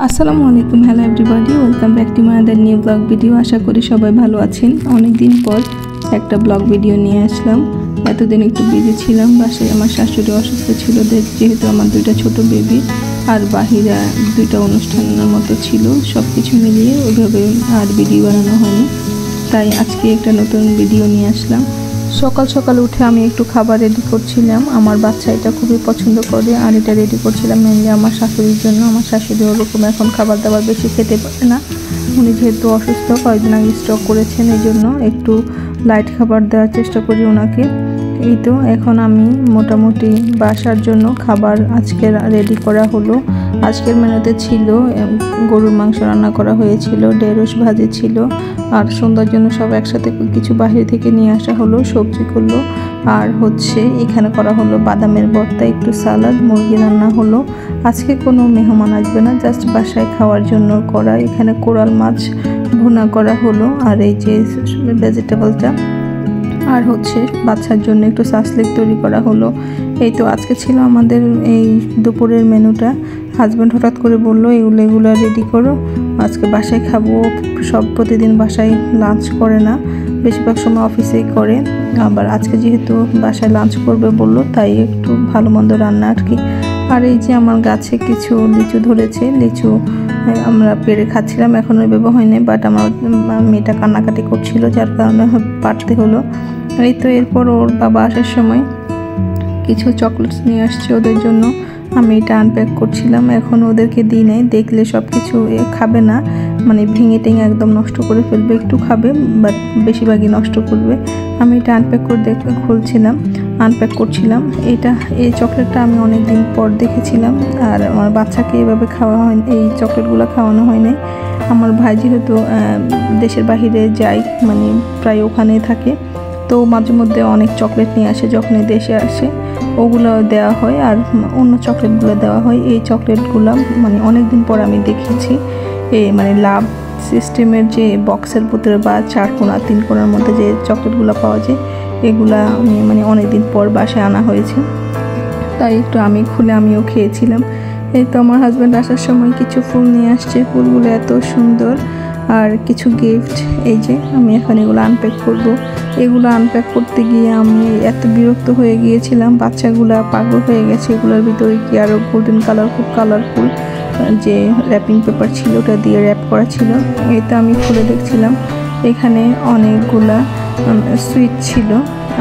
আসসালামু আলাইকুম, hello everybody, welcome back to my other new blog video. আশা করি সবাই ভালো আছেন। অনেক দিন পর একটা ব্লগ ভিডিও নিয়ে আসলাম। এতদিন একটু বিজি ছিলাম, বাসায় আমার শাশুড়ি অসুস্থ ছিল, যেহেতু আমার দুইটা ছোট বেবি আর বাহিরা দুইটা অনুষ্ঠানের মতো ছিল, সব কিছু মিলিয়ে ওইভাবে আর ভিডিও বানানো হয়নি। তাই আজকে একটা নতুন ভিডিও নিয়ে আসলাম। সকাল সকাল উঠে আমি একটু খাবার রেডি করছিলাম। আমার বাচ্চা এটা খুবই পছন্দ করে, আর এটা রেডি করছিলাম মেনলি আমার শাশুড়ির জন্য। আমার শাশুড়ি ওরকম এখন খাবার দাবার বেশি খেতে পারে না, উনি যেহেতু অসুস্থ, কয়েকদিন আগে স্ট্রোক করেছেন, এই জন্য একটু লাইট খাবার দেওয়ার চেষ্টা করি ওনাকে। এই তো এখন আমি মোটামুটি বাসার জন্য খাবার আজকে রেডি করা হলো। আজকের মেনুতে ছিল গরুর মাংস রান্না করা হয়েছিল, ঢেঁড়স ভাজি ছিল, আর সন্ধ্যার জন্য সব একসাথে কিছু বাইরে থেকে নিয়ে আসা হলো, সবজি করলো, আর হচ্ছে এখানে করা হলো বাদামের ভর্তা, একটু সালাদ, মুরগি রান্না হলো। আজকে কোনো মেহমান আসবে না, জাস্ট বাসায় খাওয়ার জন্য করা। এখানে কোরাল মাছ ভুনা করা হলো, আর এই যে ভেজিটেবলটা, আর হচ্ছে বাচ্চার জন্য একটু সাসলেক তৈরি করা হলো। এই তো আজকে ছিল আমাদের এই দুপুরের মেনুটা। হাজব্যান্ড হঠাৎ করে বললো এগুলো রেডি করো, আজকে বাসায় খাবো। সব প্রতিদিন বাসায় লাঞ্চ করে না, বেশিরভাগ সময় অফিসেই করে, আবার আজকে যেহেতু বাসায় লাঞ্চ করবে বললো, তাই একটু ভালো মন্দ রান্না আর কি। আর এই যে আমার গাছে কিছু লিচু ধরেছে, লিচু আমরা পেরে খাচ্ছিলাম, এখনও ওইভাবে হয়নি, বাট আমার মেয়েটা কান্নাকাটি করছিল, যার কারণে পারতে হলো। এই তো এরপর ওর বাবা আসার সময় কিছু চকলেটস নিয়ে আসছে ওদের জন্য, আমি এটা আনপ্যাক করছিলাম। এখন ওদেরকে দিই নাই, দেখলে সব কিছু খাবে না, মানে ভেঙে টেঙে একদম নষ্ট করে ফেলবে, একটু খাবে বাট বেশিরভাগই নষ্ট করবে। আমি এটা আনপ্যাক করে আনপ্যাক করছিলাম। এই চকলেটটা আমি অনেক দিন পর দেখেছিলাম, আর আমার বাচ্চাকে এভাবে খাওয়া হয়, এই চকলেটগুলো খাওয়ানো হয়নি। আমার ভাই যেহেতু দেশের বাহিরে যায়, মানে প্রায় ওখানেই থাকে, তো মাঝে মধ্যে অনেক চকলেট নিয়ে আসে, যখনই দেশে আসে ওগুলো দেওয়া হয়, আর অন্য চকলেটগুলো দেওয়া হয়। এই চকলেটগুলো মানে অনেক দিন পর আমি দেখেছি, মানে লাভ সিস্টেমের যে বক্সের ভিতরে বা 4 কোণা 3 কোণার মধ্যে যে চকলেটগুলো পাওয়া যায়, এগুলা আমি মানে অনেক দিন পর বাসায় আনা হয়েছে, তাই একটু আমি খুলে আমিও খেয়েছিলাম। এই তো আমার হাজব্যান্ড আসার সময় কিছু ফুল নিয়ে আসছে, ফুলগুলো এত সুন্দর, আর কিছু গিফট। এই যে আমি এখন এগুলো আনপ্যাক করব। এগুলো আনপ্যাক করতে গিয়ে আমি এত বিরক্ত হয়ে গিয়েছিলাম, বাচ্চাগুলা পাগল হয়ে গেছে। এগুলোর ভিতরে কি আরও গোল্ডেন কালার, খুব কালারফুল যে র্যাপিং পেপার ছিল ওটা দিয়ে র্যাপ করা ছিল। এটা আমি খুলে দেখছিলাম, এখানে অনেকগুলা সুইট ছিল,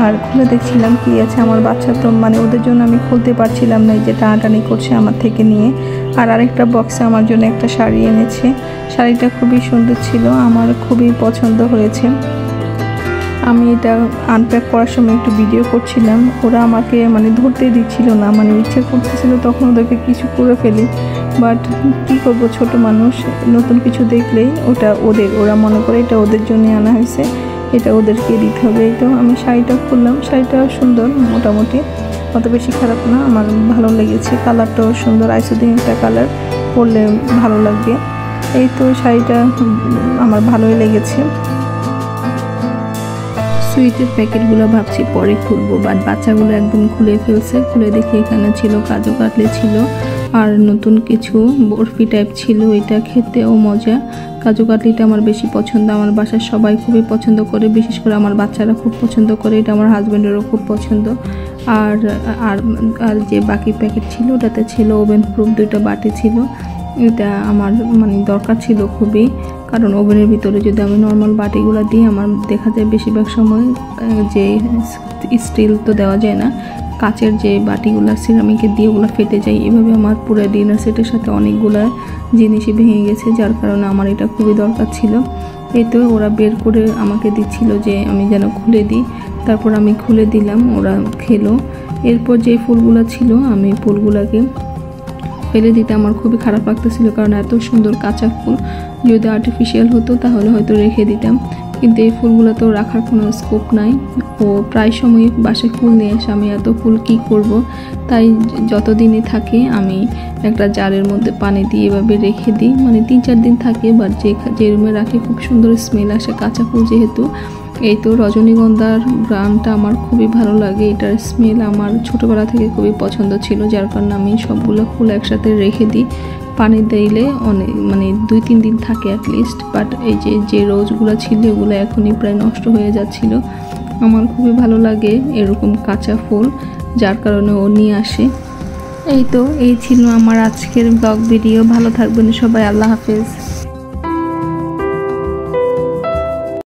আর খুলে দেখছিলাম কি আছে। আমার বাচ্চা তো মানে ওদের জন্য আমি খুলতে পারছিলাম না, এই যে টানাটানি করছে আমার থেকে নিয়ে। আর আরেকটা বক্সে আমার জন্য একটা শাড়ি এনেছে, শাড়িটা খুবই সুন্দর ছিল, আমার খুবই পছন্দ হয়েছে। আমি এটা আনপ্যাক করার সময় একটু ভিডিও করছিলাম, ওরা আমাকে মানে ধরতে দিচ্ছিল না, মানে ইচ্ছে করতেছিল তখন ওদেরকে কিছু করে ফেলি, বাট কী করবো, ছোট মানুষ, নতুন কিছু দেখলেই ওরা মনে করে এটা ওদের জন্যই আনা হয়েছে, এটা ওদেরকে দিতে হবে। এই তো আমি শাড়িটা খুললাম, শাড়িটা সুন্দর, মোটামুটি অত বেশি খারাপ না, আমার ভালো লেগেছে, কালারটাও সুন্দর, আইসোদিন একটা কালার, পরলে ভালো লাগবে। এই তো শাড়িটা আমার ভালোই লেগেছে। সুইটের প্যাকেটগুলো ভাবছি পরে খুলবো, বাট বাচ্চাগুলো একদম খুলে ফেলছে। খুলে দেখি এখানে ছিল কাজু কাটলি ছিল, আর নতুন কিছু বরফি টাইপ ছিল, এটা খেতেও মজা। কাজু কাটলিটা আমার বেশি পছন্দ, আমার বাসার সবাই খুবই পছন্দ করে, বিশেষ করে আমার বাচ্চারা খুব পছন্দ করে, এটা আমার হাজব্যান্ডেরও খুব পছন্দ। আর আর আর যে বাকি প্যাকেট ছিল ওটাতে ছিল ওভেন প্রুফ 2টা বাটি ছিল, এটা আমার মানে দরকার ছিল খুবই, কারণ ওভেনের ভিতরে যদি আমি নর্মাল বাটিগুলো দিই, আমার দেখা যায় বেশিরভাগ সময় যে স্টিল তো দেওয়া যায় না, কাচের যে বাটিগুলো সিরামিকের দিয়ে ওগুলো ফেটে যায়। এভাবে আমার পুরো ডিনার সেটের সাথে অনেকগুলো জিনিসই ভেঙে গেছে, যার কারণে আমার এটা খুবই দরকার ছিল। এই তো ওরা বের করে আমাকে দিচ্ছিল যে আমি যেন খুলে দিই, তারপর আমি খুলে দিলাম, ওরা খেলো। এরপর যে ফুলগুলো ছিল আমি ফুলগুলোকে ফেলে দিতে আমার খুবই খারাপ লাগতেছিল, কারণ এত সুন্দর কাঁচা ফুল, যদি আর্টিফিশিয়াল হতো তাহলে হয়তো রেখে দিতাম, কিন্তু এই ফুলগুলো তো রাখার কোনো স্কোপ নাই। ও প্রায় সময় বাসায় ফুল নিয়ে এসে আমি এত ফুল কী করব, তাই যতদিনই থাকে আমি একটা জারের মধ্যে পানি দিয়ে এভাবে রেখে দিই, মানে 3-4 দিন থাকে, বাট যে রুমে রাখি খুব সুন্দর স্মেল আসে কাঁচা ফুল যেহেতু। এই তো রজনীগন্ধার গ্রানটা আমার খুবই ভালো লাগে, এটার স্মেল আমার ছোটোবেলা থেকে খুবই পছন্দ ছিল, যার কারণে আমি সবগুলো ফুল একসাথে রেখে দিই। পানি দিলে অনেক মানে 2-3 দিন থাকে অ্যাটলিস্ট। বাট এই যে রোজগুলো ছিল এগুলো এখনই প্রায় নষ্ট হয়ে যাচ্ছিল। আমার খুবই ভালো লাগে এরকম কাঁচা ফুল, যার কারণে ও নিয়ে আসে। এই ছিল আমার আজকের ব্লগ ভিডিও। ভালো থাকবেন সবাই, আল্লাহ হাফেজ।